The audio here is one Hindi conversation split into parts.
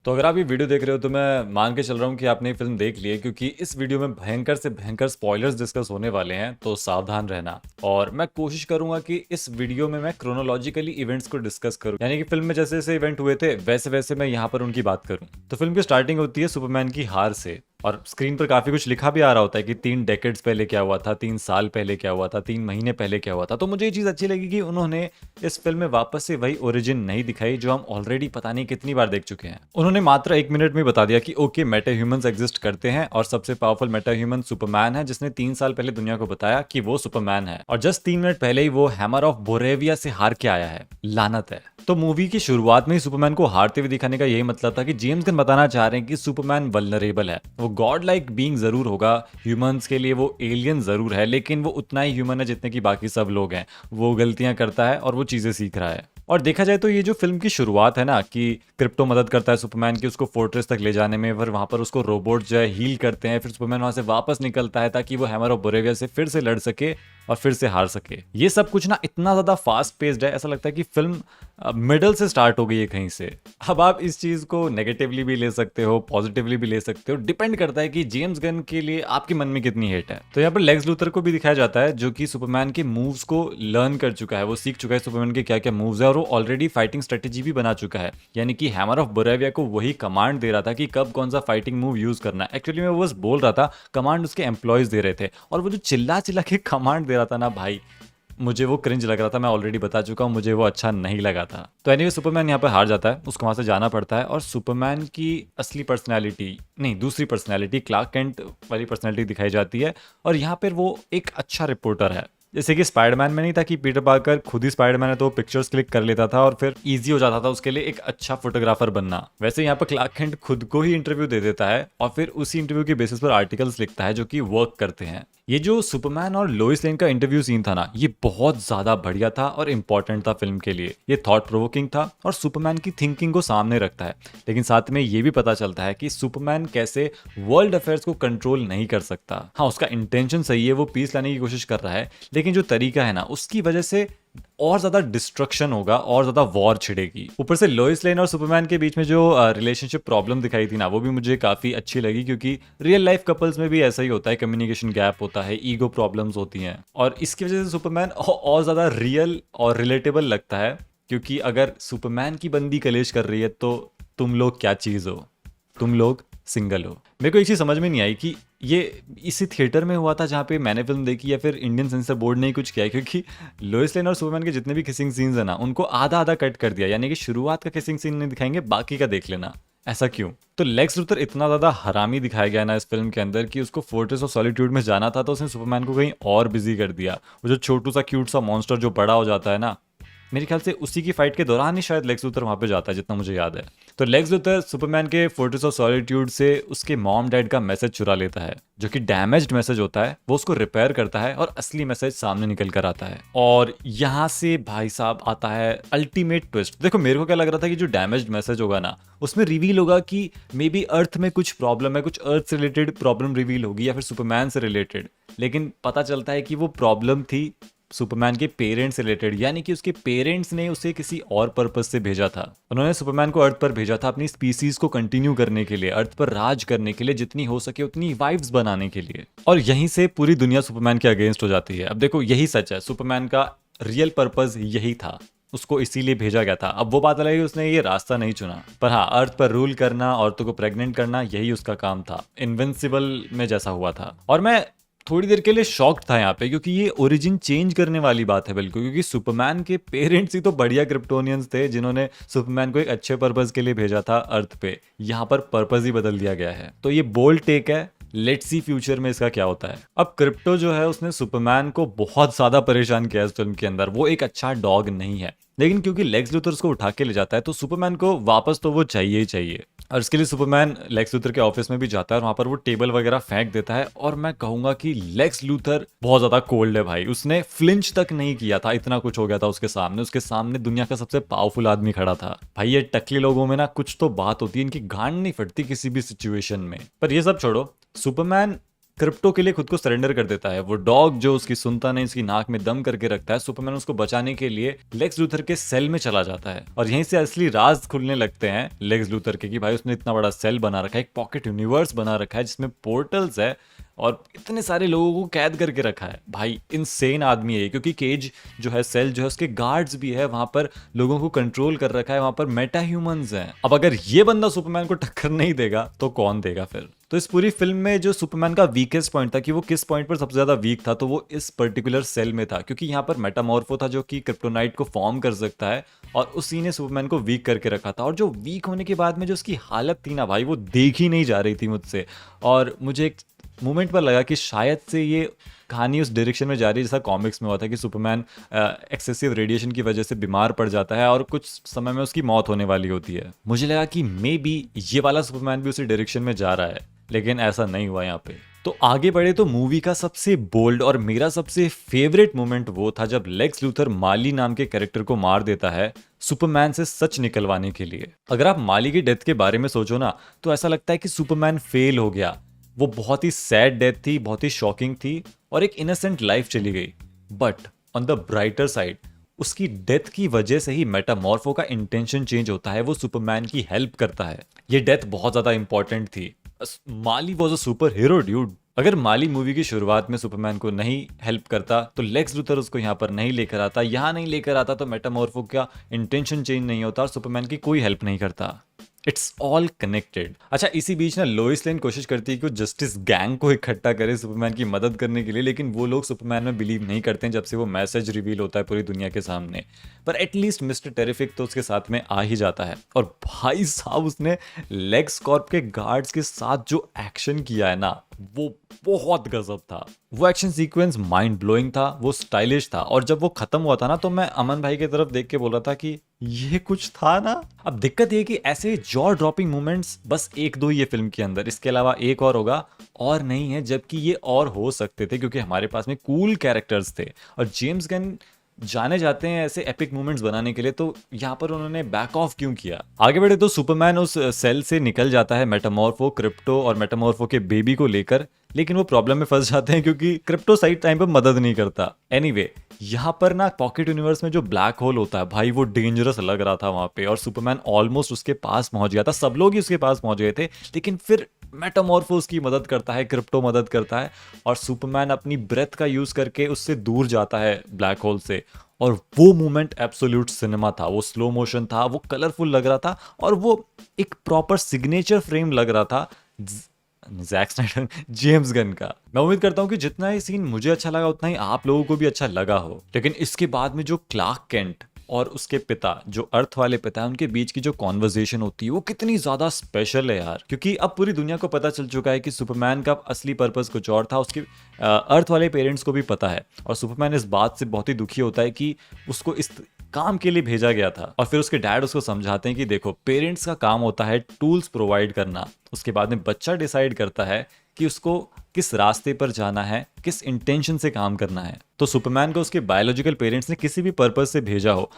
तो अगर आप ये वीडियो देख रहे हो तो मैं मान के चल रहा हूँ कि आपने ये फिल्म देख ली है, क्योंकि इस वीडियो में भयंकर से भयंकर स्पॉयलर्स डिस्कस होने वाले हैं, तो सावधान रहना। और मैं कोशिश करूंगा कि इस वीडियो में मैं क्रोनोलॉजिकली इवेंट्स को डिस्कस करूं, यानी कि फिल्म में जैसे जैसे इवेंट हुए थे वैसे वैसे मैं यहाँ पर उनकी बात करूं। तो फिल्म की स्टार्टिंग होती है सुपरमैन की हार से, और स्क्रीन पर काफी कुछ लिखा भी आ रहा होता है कि 3 डेकेड्स पहले क्या हुआ था, 3 साल पहले क्या हुआ था, 3 महीने पहले क्या हुआ था। तो मुझे ये चीज अच्छी लगी कि उन्होंने इस फिल्म में वापस से वही ओरिजिन नहीं दिखाई जो हम ऑलरेडी पता नहीं कितनी बार देख चुके हैं। उन्होंने मात्र 1 मिनट में बता दिया कि ओके, मेटा ह्यूमंस एग्जिस्ट करते हैं और सबसे पावरफुल मेटा ह्यूमन सुपरमैन है, जिसने 3 साल पहले दुनिया को बताया कि वो सुपरमैन है, और जस्ट 3 मिनट पहले ही वो हैमर ऑफ बोरेविया से हार के आया है। लानत है। तो मूवी की शुरुआत में ही सुपरमैन को हारते हुए दिखाने का यही मतलब था कि जेम्स गन बताना चाह रहे हैं कि सुपरमैन वल्नरेबल है। वो गॉड लाइक बीइंग जरूर होगा, ह्यूमंस के लिए वो एलियन जरूर है, लेकिन वो उतना ही ह्यूमन है जितने की बाकी सब लोग हैं। वो गलतियां करता है और वो चीजें सीख रहा है। और देखा जाए तो ये जो फिल्म की शुरुआत है ना, कि क्रिप्टो मदद करता है सुपरमैन की उसको फोर्ट्रेस तक ले जाने में, फिर वहां पर उसको रोबोट जो है हील करते हैं, फिर सुपरमैन वहां से वापस निकलता है ताकि वो हैमर ऑफ बोरेविया से फिर से लड़ सके और फिर से हार सके। ये सब कुछ ना इतना ज्यादा फास्ट पेस्ड है, ऐसा लगता है कि फिल्म मिडल से स्टार्ट हो गई है कहीं से। अब आप इस चीज को नेगेटिवली भी ले सकते हो, पॉजिटिवली भी ले सकते हो, डिपेंड करता है कि जेम्स गन के लिए आपके मन में कितनी हेट है। तो यहाँ पर लेक्स लूथर को भी दिखाया जाता है जो कि सुपरमैन के मूव्स को लर्न कर चुका है, वो सीख चुका है सुपरमैन के क्या क्या मूव्स है, और वो ऑलरेडी फाइटिंग स्ट्रेटेजी भी बना चुका है। यानी कि हैमर ऑफ बोरेविया को वही कमांड दे रहा था कि कब कौन सा फाइटिंग मूव यूज करना है। एक्चुअली मैं वो बस बोल रहा था, कमांड उसके एम्प्लॉयज दे रहे थे, और वो जो चिल्ला चिल्ला के कमांड दे रहा था ना भाई, मुझे वो क्रिंज लग रहा था। मैं ऑलरेडी बता चुका हूँ, मुझे वो अच्छा नहीं लगा था। तो एनीवे सुपरमैन यहाँ पर हार जाता है, उसको वहां से जाना पड़ता है, और सुपरमैन की असली पर्सनैलिटी नहीं, दूसरी पर्सनैलिटी क्लार्क कैंट वाली पर्सनैलिटी दिखाई जाती है। और यहाँ पर वो एक अच्छा रिपोर्टर है। जैसे कि स्पाइडरमैन में नहीं था कि पीटर पार्कर खुद ही स्पाइडरमैन है तो वो पिक्चर्स क्लिक कर लेता था और फिर इजी हो जाता था उसके लिए एक अच्छा फोटोग्राफर बनना, वैसे यहाँ पर क्लार्क कैंट खुद को ही इंटरव्यू दे देता है और फिर उसी इंटरव्यू के बेसिस पर आर्टिकल्स लिखता है जो कि वर्क करते हैं। ये जो सुपरमैन और लोइस लेन का इंटरव्यू सीन था ना, ये बहुत ज्यादा बढ़िया था और इंपॉर्टेंट था फिल्म के लिए। ये थॉट प्रोवोकिंग था और सुपरमैन की थिंकिंग को सामने रखता है, लेकिन साथ में ये भी पता चलता है कि सुपरमैन कैसे वर्ल्ड अफेयर्स को कंट्रोल नहीं कर सकता। हाँ, उसका इंटेंशन सही है, वो पीस लाने की कोशिश कर रहा है, लेकिन जो तरीका है ना, उसकी वजह से और ज्यादा डिस्ट्रक्शन होगा और ज्यादा वॉर छिड़ेगी। ऊपर से लोइस लेन और सुपरमैन के बीच में जो रिलेशनशिप प्रॉब्लम दिखाई थी ना, वो भी मुझे काफी अच्छी लगी, क्योंकि रियल लाइफ कपल्स में भी ऐसा ही होता है, कम्युनिकेशन गैप होता है, ईगो प्रॉब्लम्स होती हैं, और इसकी वजह से सुपरमैन और ज्यादा रियल और रिलेटेबल लगता है। क्योंकि अगर सुपरमैन की बंदी कलेश कर रही है तो तुम लोग क्या चीज हो, तुम लोग सिंगल हो। मेरे को एक चीज समझ में नहीं आई कि ये इसी थिएटर में हुआ था जहाँ पे मैंने फिल्म देखी, या फिर इंडियन सेंसर बोर्ड ने ही कुछ किया है, क्योंकि लोइस लेन और सुपरमैन के जितने भी किसिंग सीन्स है ना, उनको आधा आधा कट कर दिया, यानी कि शुरुआत का किसिंग सीन नहीं दिखाएंगे, बाकी का देख लेना। ऐसा क्यों? तो लेक्स लूथर इतना ज्यादा हरामी दिखाया गया ना इस फिल्म के अंदर कि उसको फोर्ट्रेस ऑफ सॉलिट्यूड में जाना था तो उसने सुपरमैन को कहीं और बिजी कर दिया। वो जो छोटू सा क्यूट सा मॉन्स्टर जो बड़ा हो जाता है ना, मेरे ख्याल से उसी की फाइट के दौरान ही शायद लेक्स लूथर वहां पे जाता है, जितना मुझे याद है। तो लेक्स लूथर सुपरमैन के फोर्ट्रेस ऑफ सॉलिट्यूड से उसके मॉम डैड का मैसेज चुरा लेता है, जो कि डैमेज्ड मैसेज होता है। वो उसको रिपेयर करता है और असली मैसेज सामने निकल कर आता है। और यहाँ से भाई साहब आता है अल्टीमेट ट्विस्ट। देखो, मेरे को क्या लग रहा था कि जो डैमेज्ड मैसेज होगा ना, उसमें रिवील होगा कि मे बी अर्थ में कुछ प्रॉब्लम है, कुछ अर्थ से रिलेटेड प्रॉब्लम रिवील होगी या फिर सुपरमैन से रिलेटेड। लेकिन पता चलता है कि वो प्रॉब्लम थी सुपरमैन के पेरेंट्स से रिलेटेड, यानी कि उसके पेरेंट्स ने उसे किसी और पर्पस से भेजा था। उन्होंने सुपरमैन को अर्थ पर भेजा था अपनी स्पीसीज को कंटिन्यू करने के लिए, अर्थ पर राज करने के लिए, जितनी हो सके उतनी वाइफ्स बनाने के लिए। और यहीं से पूरी दुनिया सुपरमैन के अगेंस्ट हो जाती है। अब देखो, यही सच है, सुपरमैन का रियल पर्पस यही था, उसको इसीलिए भेजा गया था। अब वो बात अलग है कि उसने ये रास्ता नहीं चुना, पर हाँ, अर्थ पर रूल करना, औरतों को प्रेग्नेंट करना, यही उसका काम था। इनविंसिबल में जैसा हुआ था। और मैं थोड़ी देर के लिए शॉक्ड था यहाँ पे, क्योंकि ये ओरिजिन चेंज करने वाली बात है बिल्कुल, क्योंकि सुपरमैन के पेरेंट्स ही तो बढ़िया क्रिप्टोनियंस थे जिन्होंने सुपरमैन को एक अच्छे पर्पस के लिए भेजा था अर्थ पे। यहाँ पर पर्पस ही बदल दिया गया है। तो ये बोल्ड टेक है, लेट्स सी फ्यूचर में इसका क्या होता है। अब क्रिप्टो जो है उसने सुपरमैन को बहुत ज्यादा परेशान किया इस फिल्म के अंदर। वो एक अच्छा डॉग नहीं है, लेकिन क्योंकि लेक्स लूथर उसको उठा के ले जाता है तो सुपरमैन को वापस तो वो चाहिए ही चाहिए। और इसके लिए सुपरमैन लेक्स लूथर के ऑफिस में भी जाता है और वहां पर वो टेबल वगैरह फेंक देता है। और मैं कहूंगा कि लेक्स लूथर बहुत ज्यादा कोल्ड है भाई, उसने फ्लिंच तक नहीं किया था, इतना कुछ हो गया था उसके सामने। उसके सामने दुनिया का सबसे पावरफुल आदमी खड़ा था। भाई, ये टकले लोगों में ना कुछ तो बात होती है, इनकी गांड नहीं फटती किसी भी सिचुएशन में। पर ये सब छोड़ो, सुपरमैन क्रिप्टो के लिए खुद को सरेंडर कर देता है। वो डॉग जो उसकी सुनता नहीं, उसकी नाक में दम करके रखता है, सुपरमैन उसको बचाने के लिए लेक्स लूथर के सेल में चला जाता है और यहीं से असली राज खुलने लगते हैं लेक्स लूथर के कि भाई उसने इतना बड़ा सेल बना रखा है, एक पॉकेट यूनिवर्स बना रखा है जिसमें पोर्टल्स है और इतने सारे लोगों को कैद करके रखा है। भाई इनसेन आदमी है ये, क्योंकि केज जो है, सेल जो है, उसके गार्ड्स भी है, वहां पर लोगों को कंट्रोल कर रखा है, वहां पर मेटा ह्यूमंस हैं। अब अगर ये बंदा सुपरमैन को टक्कर नहीं देगा तो कौन देगा फिर? तो इस पूरी फिल्म में जो सुपरमैन का वीकेस्ट पॉइंट था कि वो किस पॉइंट पर सबसे ज्यादा वीक था, तो वो इस पर्टिकुलर सेल में था, क्योंकि यहाँ पर मेटामॉर्फो था जो कि क्रिप्टोनाइट को फॉर्म कर सकता है और उसी ने सुपरमैन को वीक करके रखा था। और जो वीक होने के बाद में जो उसकी हालत थी ना भाई, वो देखी नहीं जा रही थी मुझसे। और मुझे एक मोमेंट पर लगा कि शायद से ये कहानी उस डायरेक्शन में जा रही है जैसा कॉमिक्स में हुआ था कि सुपरमैन एक्सेसिव रेडिएशन की वजह से बीमार पड़ जाता है और कुछ समय में उसकी मौत होने वाली होती है। मुझे लगा कि मे बी ये वाला सुपरमैन भी उसी डायरेक्शन में जा रहा है, लेकिन ऐसा नहीं हुआ यहाँ पे। तो आगे बढ़े तो मूवी का सबसे बोल्ड और मेरा सबसे फेवरेट मोमेंट वो था जब लेक्स लूथर माली नाम के कैरेक्टर को मार देता है सुपरमैन से सच निकलवाने के लिए। अगर आप माली की डेथ के बारे में सोचो ना, तो ऐसा लगता है कि सुपरमैन फेल हो गया। वो बहुत ही सैड डेथ थी, बहुत ही शॉकिंग थी और एक इनोसेंट लाइफ चली गई। But on the brighter side, उसकी डेथ की वजह से ही मेटामॉर्फो का इंटेंशन चेंज होता है, वो सुपरमैन की हेल्प करता है। ये डेथ बहुत ज्यादा इंपॉर्टेंट थी। माली was a super hero dude. अगर माली मूवी की शुरुआत में सुपरमैन को नहीं हेल्प करता तो लेक्स लूथर उसको यहाँ पर नहीं लेकर आता, यहाँ नहीं लेकर आता तो मेटामॉर्फो का इंटेंशन चेंज नहीं होता और सुपरमैन की कोई हेल्प नहीं करता। It's all connected. अच्छा, इसी बीच ना लोइस लेन कोशिश करती है कि वो जस्टिस गैंग को इकट्ठा करे सुपरमैन की मदद करने के लिए, लेकिन वो लोग सुपरमैन में बिलीव नहीं करते हैं जब से वो मैसेज रिवील होता है पूरी दुनिया के सामने। पर एटलीस्ट मिस्टर टेरिफिक तो उसके साथ में आ ही जाता है। और भाई साहब, उसने लेक्स कॉर्प के गार्ड्स के साथ जो एक्शन किया है ना, वो बहुत गजब था। वो एक्शन सीक्वेंस माइंड ब्लोइंग था, वो स्टाइलिश था और जब वो खत्म हुआ था ना, तो मैं अमन भाई की तरफ देख के बोल रहा था कि ये कुछ था ना। अब दिक्कत ये कि ऐसे जॉ ड्रॉपिंग मोमेंट्स बस एक दो ही है फिल्म के अंदर, इसके अलावा एक और होगा और नहीं है, जबकि ये और हो सकते थे क्योंकि हमारे पास में कूल कैरेक्टर्स थे और जेम्स गन जाने जाते हैं ऐसे एपिक मोमेंट्स बनाने के लिए, तो यहाँ पर उन्होंने बैक ऑफ क्यों किया? आगे बढ़े तो सुपरमैन उस सेल से निकल जाता है मेटामॉर्फो, क्रिप्टो और मेटामॉर्फो के बेबी को लेकर, लेकिन वो प्रॉब्लम में फंस जाते हैं क्योंकि क्रिप्टो सही टाइम पर मदद नहीं करता। एनीवे, यहाँ पर ना पॉकेट यूनिवर्स में जो ब्लैक होल होता है भाई, वो डेंजरस लग रहा था वहां पे और सुपरमैन ऑलमोस्ट उसके पास पहुंच गया था, सब लोग ही उसके पास पहुंच गए थे, लेकिन फिर मेटामॉर्फो उसकी मदद करता है, क्रिप्टो मदद करता है और सुपरमैन अपनी ब्रेथ का यूज करके उससे दूर जाता है ब्लैक होल से। और वो मोमेंट एब्सोल्यूट सिनेमा था, वो स्लो मोशन था, वो कलरफुल लग रहा था और वो एक प्रॉपर सिग्नेचर फ्रेम लग रहा था जैक स्नाइडर, जेम्स गन का। मैं उम्मीद करता हूँ कि जितना ये सीन मुझे अच्छा लगा उतना ही आप लोगों को भी अच्छा लगा हो। लेकिन इसके बाद में जो क्लार्क केंट और उसके पिता, जो अर्थ वाले पिता है, उनके बीच की जो कॉन्वर्जेशन होती है वो कितनी ज्यादा स्पेशल है यार, क्योंकि अब पूरी दुनिया को पता चल चुका है कि सुपरमैन का असली पर्पस कुछ और था, उसके अर्थ वाले पेरेंट्स को भी पता है और सुपरमैन इस बात से बहुत ही दुखी होता है कि उसको इस काम के लिए भेजा गया था। और फिर उसके डैड उसको समझाते हैं कि देखो, पेरेंट्स का काम होता है टूल्स प्रोवाइड करना, उसके बाद में बच्चा डिसाइड करता है कि उसको किस रास्ते पर जाना है, किस इंटेंशन से काम करना है। तो सुपरमैन को उसके बायोलॉजिकल पेरेंट्स ने किसी भी पर्पस से भेजा हो,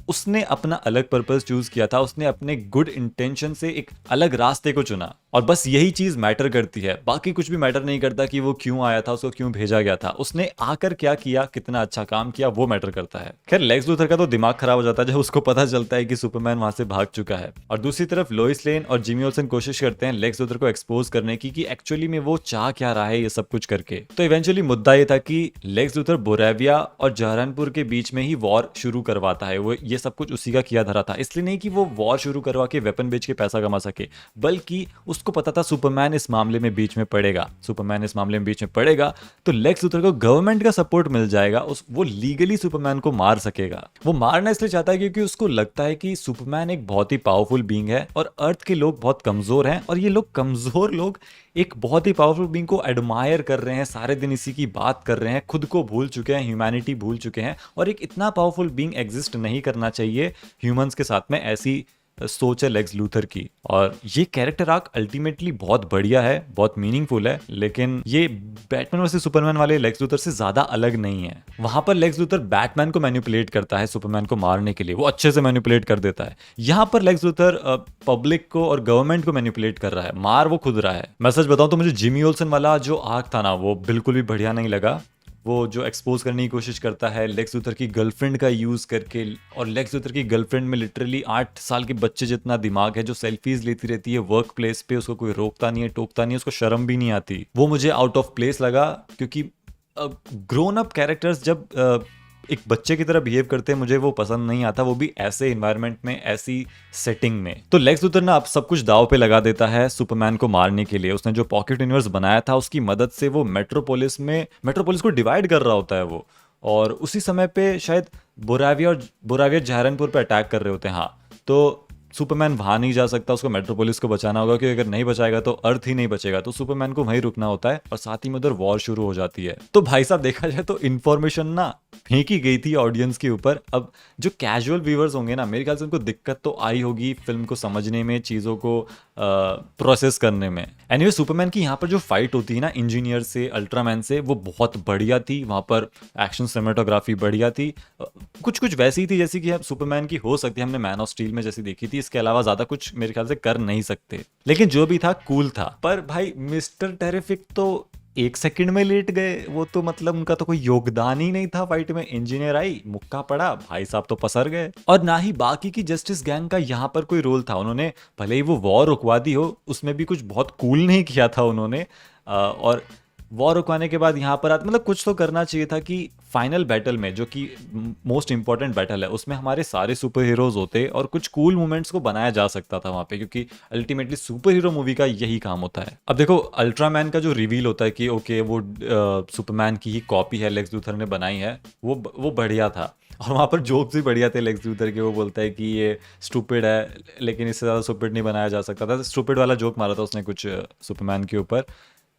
उसने अपना अलग पर्पस चूज किया था, उसने अपने गुड इंटेंशन से एक अलग रास्ते को चुना और बस यही चीज मैटर करती है, बाकी कुछ भी मैटर नहीं करता कि वो क्यों आया था, उसको क्यों भेजा गया था, उसने आकर क्या किया, कितना अच्छा काम किया, वो मैटर करता है। खैर, लेक्स लूथर का तो दिमाग खराब हो जाता है जब उसको पता चलता है कि सुपरमैन वहां से भाग चुका है। और दूसरी तरफ लोइस लेन और जिमी ओल्सन कोशिश करते हैं लेक्स लूथर को एक्सपोज करने की कि एक्चुअली में वो चाह क्या रहा है ये सब कुछ करके। तो इवेंचुअली मुद्दा ये था कि लेक्स लूथर बोरेविया और जहरानपुर के बीच में ही वॉर शुरू करवाता है। वो ये सब कुछ उसी का किया धरा था, इसलिए नहीं कि वो वॉर शुरू करवा के वेपन बेच के पैसा कमा सके, बल्कि उसको पता था सुपरमैन इस मामले में बीच में पड़ेगा, सुपरमैन इस मामले में बीच में पड़ेगा तो लेक्स लूथर को गवर्नमेंट का सपोर्ट मिल जाएगा, वो लीगली सुपरमैन को मार सकेगा। वो मारना इसलिए चाहता है क्योंकि उसको लगता है कि सुपरमैन एक बहुत ही पावरफुल बीइंग है और अर्थ के लोग बहुत कमजोर हैं और ये लोग कमजोर लोग एक बहुत ही पावरफुल बीइंग को एडमायर कर रहे हैं, सारे दिन इसी की बात कर रहे हैं, खुद को भूल चुके हैं, ह्यूमैनिटी भूल चुके हैं और एक इतना पावरफुल बीइंग एग्जिस्ट नहीं करना चाहिए ह्यूमंस के साथ में ऐसी सोच है लेक्स लूथर की। और ये कैरेक्टर आर्क अल्टीमेटली बहुत बढ़िया है, बहुत मीनिंगफुल है, लेकिन ये बैटमैन वर्सेस सुपरमैन वाले लेक्स लूथर से ज्यादा अलग नहीं है। वहां पर लेक्स लूथर बैटमैन को मैनिपुलेट करता है सुपरमैन को मारने के लिए, वो अच्छे से मैनिपुलेट कर देता है। यहाँ पर लेक्स लूथर पब्लिक को और गवर्नमेंट को मैनिपुलेट कर रहा है, मार वो खुद रहा है। मैं सच बताऊं तो मुझे जिमी ओल्सन वाला जो आर्क था ना, वो बिल्कुल भी बढ़िया नहीं लगा। वो जो एक्सपोज करने की कोशिश करता है लेक्स लूथर की गर्लफ्रेंड का यूज करके, और लेक्स लूथर की गर्लफ्रेंड में लिटरली 8 साल के बच्चे जितना दिमाग है, जो सेल्फीज लेती रहती है वर्क प्लेस पे, उसको कोई रोकता नहीं है, टोकता नहीं है, उसको शर्म भी नहीं आती। वो मुझे आउट ऑफ प्लेस लगा, क्योंकि ग्रोन अप कैरेक्टर्स जब एक बच्चे की तरह बिहेव करते हैं, मुझे वो पसंद नहीं आता, वो भी ऐसे इन्वायरमेंट में, ऐसी सेटिंग में। तो लेक्स लूथर ना अब सब कुछ दाव पे लगा देता है सुपरमैन को मारने के लिए। उसने जो पॉकेट यूनिवर्स बनाया था उसकी मदद से वो मेट्रोपोलिस को डिवाइड कर रहा होता है वो। और उसी समय पे शायद बोराविया जहरनपुर पे अटैक कर रहे होते हैं। हाँ, तो सुपरमैन वहां नहीं जा सकता, उसको मेट्रोपोलिस को बचाना होगा, क्योंकि अगर नहीं बचाएगा तो अर्थ ही नहीं बचेगा। तो सुपरमैन को वहीं रुकना होता है, और साथ ही में उधर वॉर शुरू हो जाती है। तो भाई साहब देखा जाए तो इन्फॉर्मेशन ना फेंकी गई थी ऑडियंस के ऊपर। अब जो कैजुअल व्यूअर्स होंगे ना, मेरे ख्याल से उनको दिक्कत तो आई होगी फिल्म को समझने में, चीज़ों को प्रोसेस करने में। एनीवे सुपरमैन की यहाँ पर जो फाइट होती है ना इंजीनियर से, अल्ट्रामैन से, वो बहुत बढ़िया थी। वहाँ पर एक्शन सिनेमेटोग्राफी बढ़िया थी, कुछ कुछ वैसी थी जैसी कि सुपरमैन की हो सकती है, हमने मैन ऑफ स्टील में जैसी देखी थी। इसके अलावा ज्यादा कुछ मेरे ख्याल से कर नहीं सकते, लेकिन जो भी था कूल था। पर भाई मिस्टर टेरिफिक तो 1 सेकंड में लेट गए। वो तो मतलब उनका तो कोई योगदान ही नहीं था फाइट में। इंजीनियर आई, मुक्का पड़ा, भाई साहब तो पसर गए। और ना ही बाकी की जस्टिस गैंग का यहाँ पर कोई रोल था। उन्होंने भले ही वो वॉर रुकवा दी हो, उसमें भी कुछ बहुत कूल नहीं किया था उन्होंने। और वॉर रुकवाने के बाद यहाँ पर आते, मतलब कुछ तो करना चाहिए था कि फाइनल बैटल में, जो कि मोस्ट इंपॉर्टेंट बैटल है, उसमें हमारे सारे सुपर हीरोज होते और कुछ कूल मोमेंट्स को बनाया जा सकता था वहां पे, क्योंकि अल्टीमेटली सुपर हीरो मूवी का यही काम होता है। अब देखो अल्ट्रामैन का जो रिवील होता है कि ओके वो सुपरमैन की ही कॉपी है, लेक्स लूथर ने बनाई है, वो बढ़िया था। और वहां पर जोक्स भी बढ़िया थे लेक्स लूथर के। वो बोलता है कि ये स्टूपिड है, लेकिन इससे ज़्यादा स्टूपिड नहीं बनाया जा सकता था। स्टूपिड वाला जोक मारा था उसने कुछ सुपरमैन के ऊपर।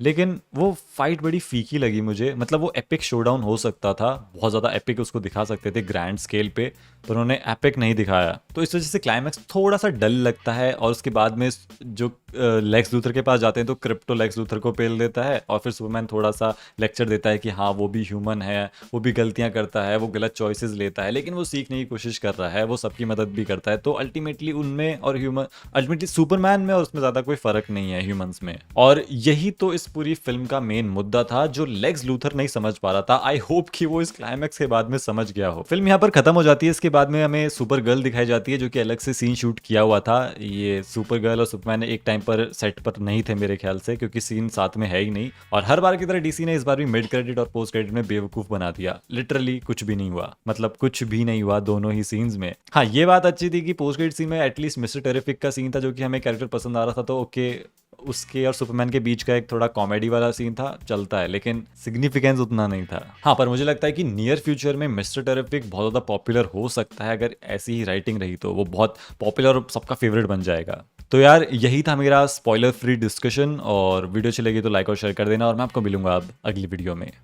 लेकिन वो फाइट बड़ी फीकी लगी मुझे। मतलब वो एपिक शोडाउन हो सकता था, बहुत ज़्यादा एपिक उसको दिखा सकते थे ग्रैंड स्केल पे, पर उन्होंने एपिक नहीं दिखाया। तो इस वजह से क्लाइमैक्स थोड़ा सा डल लगता है। और उसके बाद में जो लेक्स लूथर के पास जाते हैं तो क्रिप्टो लेक्स लूथर को पेल देता है, और फिर सुपरमैन थोड़ा सा लेक्चर देता है कि हाँ वो भी ह्यूमन है, वो भी गलतियाँ करता है, वो गलत चॉइसेस लेता है, लेकिन वो सीखने की कोशिश कर रहा है, वो सबकी मदद भी करता है। तो अल्टीमेटली उनमें और अल्टीमेटली सुपरमैन में और उसमें ज़्यादा कोई फर्क नहीं है ह्यूमंस में। और यही तो इस पूरी फिल्म का मेन मुद्दा था, जो लेक्स लूथर नहीं समझ पा रहा था। आई होप कि वो इस क्लाइमैक्स के बाद में समझ गया हो। फिल्म यहाँ पर खत्म हो जाती है। इसके बाद में हमें सुपर गर्ल दिखाई जाती है, जो कि अलग से सीन शूट किया हुआ था। ये सुपर गर्ल और सुपरमैन एक टाइम पर सेट पर नहीं थे मेरे ख्याल से, क्योंकि सीन साथ में है ही नहीं। और हर बार की तरह डीसी ने इस बार भी मिड क्रेडिट और पोस्ट क्रेडिट में बेवकूफ बना दिया। लिटरली कुछ भी नहीं हुआ, मतलब कुछ भी नहीं हुआ दोनों ही सीन्स में। हाँ, ये बात अच्छी थी कि पोस्ट क्रेडिट सीन में एटलीस्ट मिस्टर टेरिफिक का सीन था, जो कि हमें कैरेक्टर पसंद आ रहा था, तो ओके उसके और सुपरमैन के बीच का एक थोड़ा कॉमेडी वाला सीन था, चलता है, लेकिन सिग्निफिकेंस उतना नहीं था। हाँ, पर मुझे लगता है कि नियर फ्यूचर में मिस्टर टेरिफिक बहुत ज़्यादा पॉपुलर हो सकता है। अगर ऐसी ही राइटिंग रही तो वो बहुत पॉपुलर और सबका फेवरेट बन जाएगा। तो यार यही था मेरा स्पॉइलर फ्री डिस्कशन, और वीडियो अच्छी लगी तो लाइक और शेयर कर देना, और मैं आपको मिलूंगा अब अगली वीडियो में।